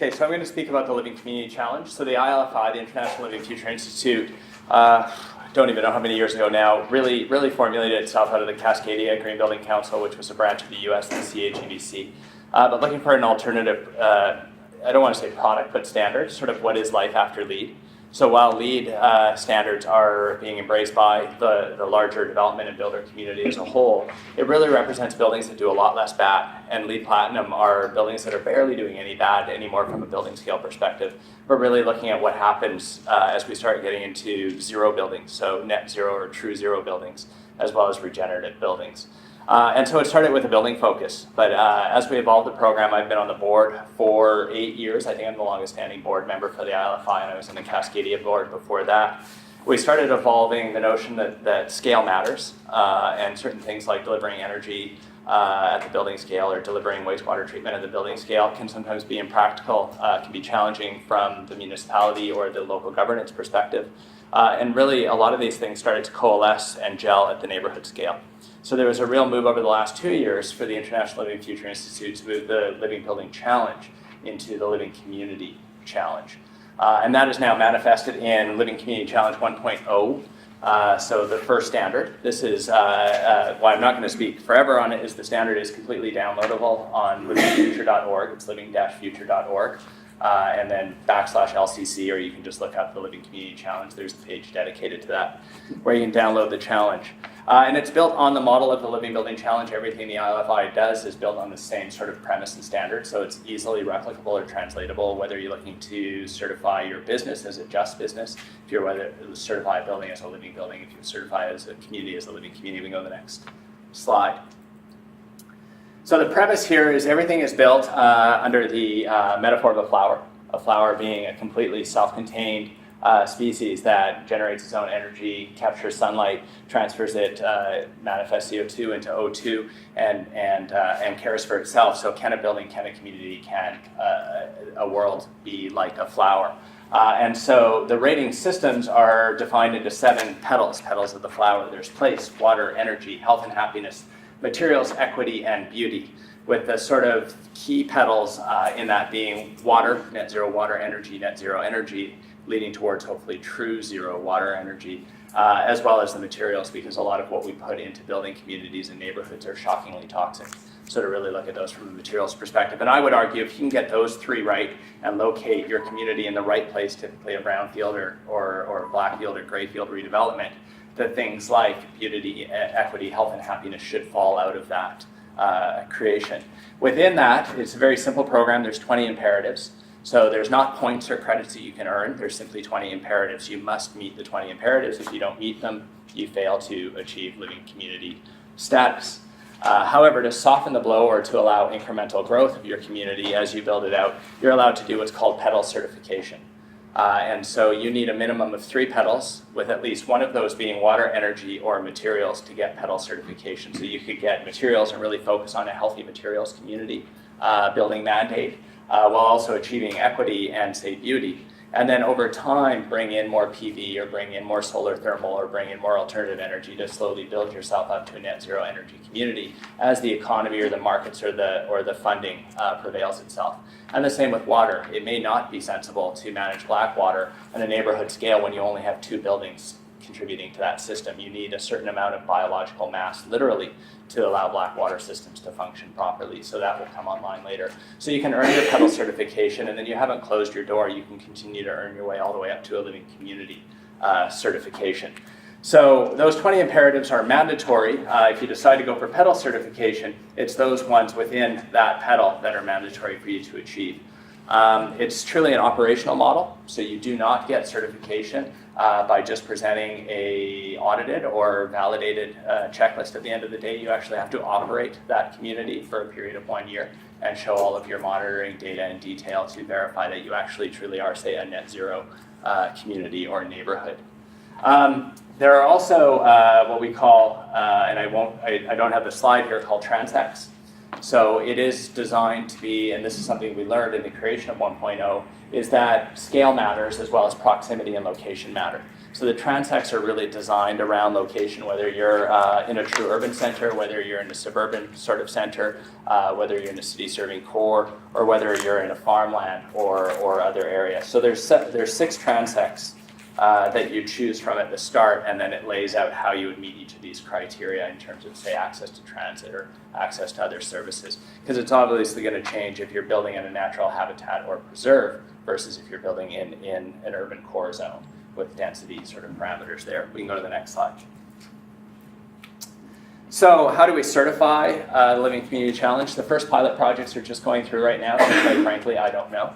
Okay, so I'm going to speak about the Living Community Challenge. So the ILFI, the International Living Future Institute, don't even know how many years ago now, really formulated itself out of the Cascadia Green Building Council, which was a branch of the US and the CAGBC. But looking for an alternative, I don't want to say product, but standard, sort of what is life after LEED. So while LEED standards are being embraced by the larger development and builder community as a whole, it really represents buildings that do a lot less bad. And LEED Platinum are buildings that are barely doing any bad anymore from a building scale perspective. We're really looking at what happens as we start getting into zero buildings, so net zero or true zero buildings, as well as regenerative buildings. And so it started with a building focus, but as we evolved the program, I've been on the board for 8 years. I think I'm the longest standing board member for the ILFI, and I was in the Cascadia board before that. We started evolving the notion that scale matters, and certain things like delivering energy at the building scale or delivering wastewater treatment at the building scale can sometimes be impractical, can be challenging from the municipality or the local governance perspective. And really, a lot of these things started to coalesce and gel at the neighborhood scale. So there was a real move over the last 2 years for the International Living Future Institute to move the Living Building Challenge into the Living Community Challenge. And that is now manifested in Living Community Challenge 1.0. So the first standard, this is, why I'm not going to speak forever on it, is the standard is completely downloadable on livingfuture.org. It's living-future.org. And then /LCC, or you can just look up the Living Community Challenge. There's a page dedicated to that where you can download the challenge. And it's built on the model of the Living Building Challenge. Everything the ILFI does is built on the same sort of premise and standard, so it's easily replicable or translatable, whether you're looking to certify your business as a just business, if you're whether certify a building as a living building, if you certify as a community as a living community. We can go to the next slide. So the premise here is everything is built under the metaphor of a flower being a completely self-contained species that generates its own energy, captures sunlight, transfers it, manifests CO2 into O2, and cares for itself. So can a building, can a community, can a world be like a flower? And so the rating systems are defined into 7 petals of the flower. There's place, water, energy, health and happiness, materials, equity, and beauty, with the sort of key petals in that being water, net zero water energy, net zero energy, leading towards hopefully true zero water energy, as well as the materials, because a lot of what we put into building communities and neighborhoods are shockingly toxic. So to really look at those from a materials perspective. And I would argue if you can get those 3 right and locate your community in the right place, typically a brownfield or blackfield or grayfield redevelopment, that things like beauty, equity, health, and happiness should fall out of that creation. Within that, it's a very simple program. There's 20 imperatives. So there's not points or credits that you can earn. There's simply 20 imperatives. You must meet the 20 imperatives. If you don't meet them, you fail to achieve living community status. However, to soften the blow or to allow incremental growth of your community as you build it out, you're allowed to do what's called petal certification. And so you need a minimum of 3 petals, with at least one of those being water, energy, or materials to get petal certification. So you could get materials and really focus on a healthy materials community building mandate, while also achieving equity and, say, beauty. And then over time, bring in more PV or bring in more solar thermal or bring in more alternative energy to slowly build yourself up to a net zero energy community as the economy or the markets or the funding prevails itself. And the same with water. It may not be sensible to manage black water on a neighborhood scale when you only have 2 buildings contributing to that system. You need a certain amount of biological mass, literally, to allow black water systems to function properly. So that will come online later. So you can earn your petal certification, and then you haven't closed your door. You can continue to earn your way all the way up to a living community certification. So those 20 imperatives are mandatory. If you decide to go for petal certification, it's those ones within that petal that are mandatory for you to achieve. It's truly an operational model, so you do not get certification by just presenting a audited or validated checklist at the end of the day. You actually have to operate that community for a period of 1 year and show all of your monitoring data in detail to verify that you actually truly are, say, a net zero community or neighborhood. There are also what we call, and I don't have the slide here, called transects. So it is designed to be, and this is something we learned in the creation of 1.0, is that scale matters as well as proximity and location matter. So the transects are really designed around location, whether you're in a true urban center, whether you're in a suburban sort of center, whether you're in a city serving core, or whether you're in a farmland or other area. So there's 6 transects that you choose from at the start, and then it lays out how you would meet each of these criteria in terms of, say, access to transit or access to other services. Because it's obviously going to change if you're building in a natural habitat or preserve versus if you're building in an urban core zone with density sort of parameters there. We can go to the next slide. So how do we certify the Living Community Challenge? The first pilot projects are just going through right now, so quite frankly, I don't know.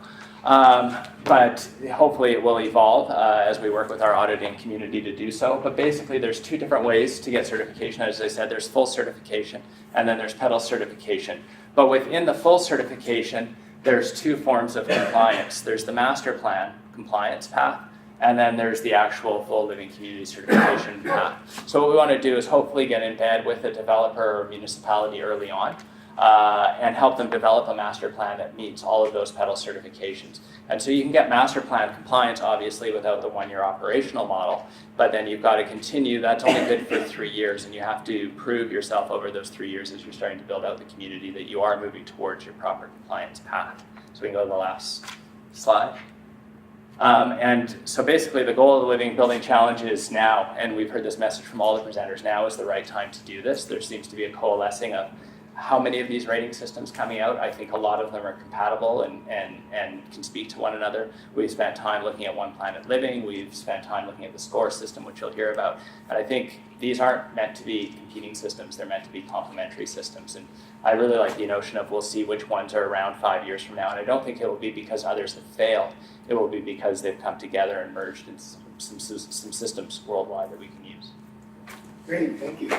But hopefully it will evolve as we work with our auditing community to do so. But basically there's 2 different ways to get certification. As I said, there's full certification and then there's pedal certification. But within the full certification, there's 2 forms of compliance. There's the master plan compliance path, and then there's the actual full living community certification path. So what we want to do is hopefully get in bed with a developer or municipality early on and help them develop a master plan that meets all of those pedal certifications. And so you can get master plan compliance, obviously, without the 1-year operational model, but then you've got to continue. That's only good for 3 years, and you have to prove yourself over those 3 years as you're starting to build out the community that you are moving towards your proper compliance path. So we can go to the last slide. And so basically the goal of the Living Building Challenge is now, and we've heard this message from all the presenters, now is the right time to do this. There seems to be a coalescing of how many of these rating systems coming out. I think a lot of them are compatible and can speak to one another. We've spent time looking at One Planet Living. We've spent time looking at the SCORE system, which you'll hear about. And I think these aren't meant to be competing systems. They're meant to be complementary systems. And I really like the notion of we'll see which ones are around 5 years from now. And I don't think it will be because others have failed. It will be because they've come together and merged into some systems worldwide that we can use. Great, thank you.